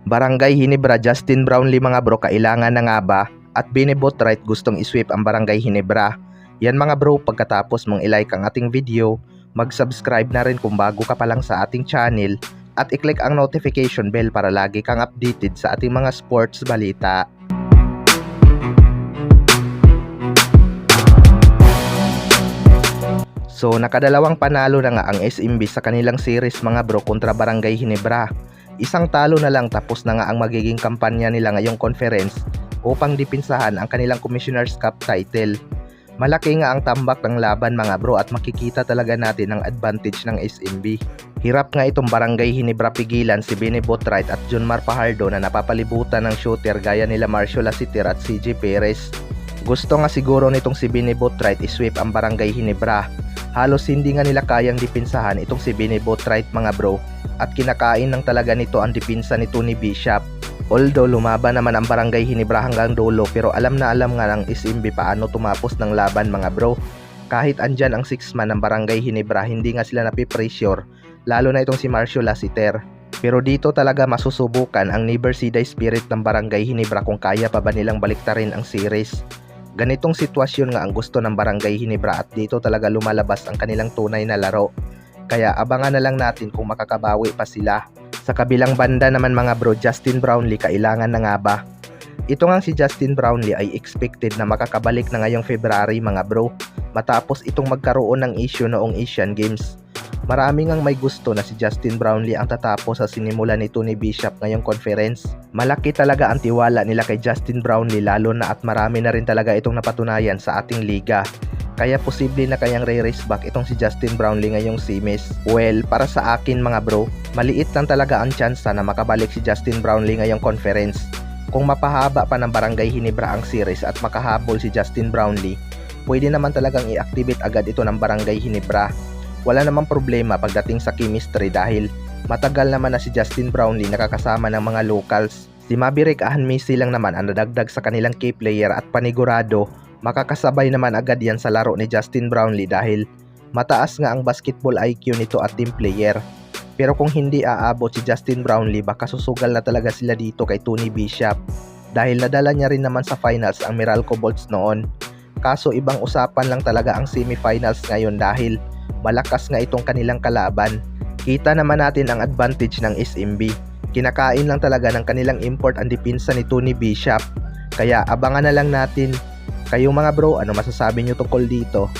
Barangay Hinebra Justin Brownlee mga bro, kailangan na nga ba? At Benny Boatwright gustong isweep ang Barangay Hinebra. Yan mga bro, pagkatapos mong ilike ang ating video, mag-subscribe na rin kung bago ka pa lang sa ating channel at i-click ang notification bell para lagi kang updated sa ating mga sports balita. So nakadalawang panalo na nga ang SMB sa kanilang series mga bro kontra Barangay Hinebra. Isang talo na lang tapos na nga ang magiging kampanya nila ngayong conference upang dipinsahan ang kanilang Commissioner's Cup title. Malaki nga ang tambak ng laban mga bro at makikita talaga natin ang advantage ng SMB. Hirap nga itong Barangay Hinebra pigilan si Benny Boatwright at Junmar Fajardo na napapalibutan ng shooter gaya nila Marcio Lasiter at CJ Perez. Gusto nga siguro nitong si Benny Boatwright isweep ang Barangay Hinebra. Halos hindi nga nila kayang dipinsahan itong si Benny Boatwright mga bro at kinakain ng talaga nito ang dipinsa ni Tony Bishop. Although lumaban naman ang Barangay Hinebra hanggang dulo pero alam nga ng SMB paano tumapos ng laban mga bro. Kahit andyan ang 6-man ng Barangay Hinebra hindi nga sila napipressure lalo na itong si Marcio Lasiter. Pero dito talaga masusubukan ang Never See Die spirit ng Barangay Hinebra kung kaya pa ba nilang baliktarin ang series. Ganitong sitwasyon nga ang gusto ng Barangay Hinebra at dito talaga lumalabas ang kanilang tunay na laro. Kaya abangan na lang natin kung makakabawi pa sila. Sa kabilang banda naman mga bro, Justin Brownlee kailangan na nga ba? Ito nga si Justin Brownlee ay expected na makakabalik na ngayong February mga bro matapos itong magkaroon ng issue noong Asian Games. Marami ngang may gusto na si Justin Brownlee ang tatapos sa sinimula ni Tony Bishop ngayong conference. Malaki talaga ang tiwala nila kay Justin Brownlee lalo na at marami na rin talaga itong napatunayan sa ating liga. Kaya posible na kayang re-race back itong si Justin Brownlee ngayong semis. Well, para sa akin mga bro, maliit lang talaga ang tsansa na makabalik si Justin Brownlee ngayong conference. Kung mapahaba pa ng Barangay Hinebra ang series at makahabol si Justin Brownlee, pwede naman talagang i-activate agad ito ng Barangay Hinebra. Wala namang problema pagdating sa chemistry dahil matagal naman na si Justin Brownlee nakakasama ng mga locals. Si Maverick Ahanmisi lang naman ang nadagdag sa kanilang key player at panigurado makakasabay naman agad yan sa laro ni Justin Brownlee dahil mataas nga ang basketball IQ nito at team player. Pero kung hindi aabot si Justin Brownlee baka susugal na talaga sila dito kay Tony Bishop dahil nadala niya rin naman sa finals ang Meralco Bolts noon. Kaso ibang usapan lang talaga ang semifinals ngayon dahil malakas nga itong kanilang kalaban. Kita naman natin ang advantage ng SMB. Kinakain lang talaga ng kanilang import ang dipinsa ni Tony Bishop. Kaya abangan na lang natin. Kayong mga bro, ano masasabi nyo tungkol dito?